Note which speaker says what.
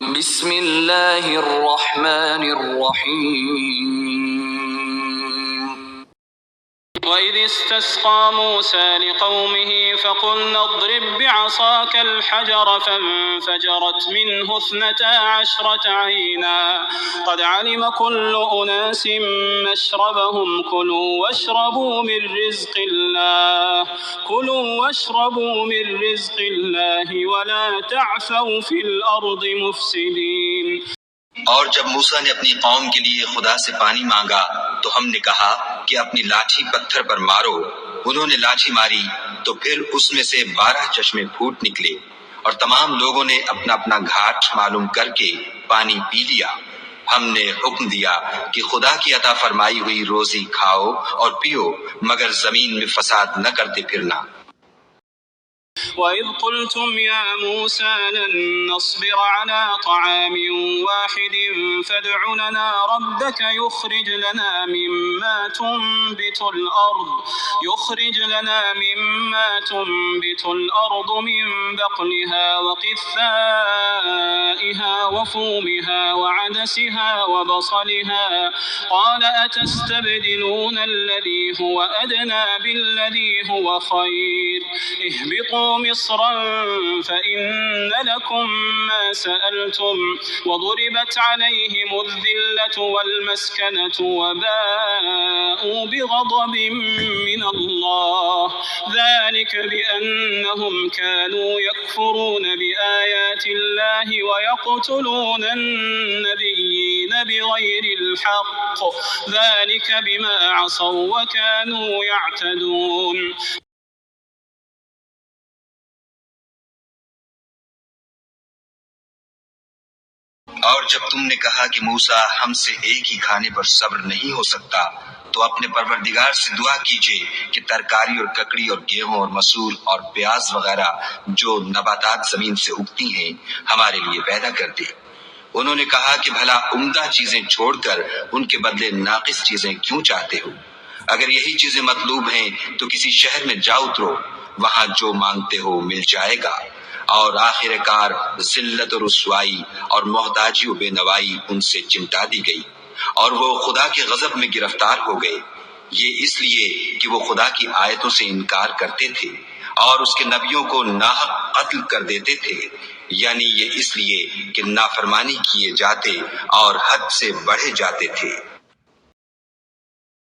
Speaker 1: بسم اللہ الرحمن الرحیم
Speaker 2: وَإِذِ اسْتَسْقَىٰ مُوسَىٰ لِقَوْمِهِ فَقُلْنَا اضْرِب بِّعَصَاكَ الْحَجَرَ فَانفَجَرَتْ مِنْهُ 12 عَيْنًا قَدْ عَلِمَ كُلُّ أُنَاسٍ مَّشْرَبَهُمْ كُلُوا وَاشْرَبُوا مِن رِّزْقِ اللَّهِ وَلَا تَعْثَوْا فِي الْأَرْضِ مُفْسِدِينَ۔
Speaker 3: اور جب موسیٰ نے اپنی قوم کے لیے خدا سے پانی مانگا تو ہم نے کہا کہ اپنی لاٹھی پتھر پر مارو۔ انہوں نے لاٹھی ماری تو پھر اس میں سے 12 چشمے پھوٹ نکلے، اور تمام لوگوں نے اپنا اپنا گھاٹ معلوم کر کے پانی پی لیا۔ ہم نے حکم دیا کہ خدا کی عطا فرمائی ہوئی روزی کھاؤ اور پیو، مگر زمین میں فساد نہ کرتے پھرنا۔
Speaker 2: وَإِذْ قُلْتُمْ يَا مُوسَىٰ لَن نَّصْبِرَ عَلَىٰ طَعَامٍ وَاحِدٍ فَادْعُ لَنَا رَبَّكَ يُخْرِجْ لَنَا مِمَّا تُنبِتُ الْأَرْضُ مِن بَقْلِهَا وَقِثَّائِهَا وَفُومِهَا وَعَدَسِهَا وَبَصَلِهَا قَالَ أَتَسْتَبْدِلُونَ الَّذِي هُوَ أَدْنَىٰ بِالَّذِي هُوَ خَيْرٌ اهْبِطُوا مِصْرًا فَإِنَّ لَكُم مَّا سَأَلْتُمْ وَضُرِبَتْ عَلَيْهِمُ الذِّلَّةُ وَالْمَسْكَنَةُ وَبَاءُوا بِغَضَبٍ مِّنَ اللَّهِ ذَٰلِكَ بِأَنَّهُمْ كَانُوا يَكْفُرُونَ بِآيَاتِ اللَّهِ وَيَقْتُلُونَ النَّبِيِّينَ بِغَيْرِ الْحَقِّ ذَٰلِكَ بِمَا عَصَوا وَّكَانُوا يَعْتَدُونَ۔
Speaker 3: اور جب تم نے کہا کہ موسیٰ ہم سے ایک ہی کھانے پر صبر نہیں ہو سکتا تو اپنے پروردگار سے دعا کیجئے کہ ترکاری اور ککڑی اور گیہوں اور مسور اور پیاز وغیرہ جو نباتات زمین سے اگتی ہیں ہمارے لیے پیدا کر دے۔ انہوں نے کہا کہ بھلا عمدہ چیزیں چھوڑ کر ان کے بدلے ناقص چیزیں کیوں چاہتے ہو؟ اگر یہی چیزیں مطلوب ہیں تو کسی شہر میں جا اترو، وہاں جو مانگتے ہو مل جائے گا۔ اور آخر کار ذلت و رسوائی اور محتاجی و بے نوائی ان سے چمٹا دی گئی، اور وہ خدا کے غضب میں گرفتار ہو گئے۔ یہ اس لیے کہ وہ خدا کی آیتوں سے انکار کرتے تھے اور اس کے نبیوں کو ناحق قتل کر دیتے تھے، یعنی یہ اس لیے کہ نافرمانی کیے جاتے اور حد سے بڑھے جاتے تھے۔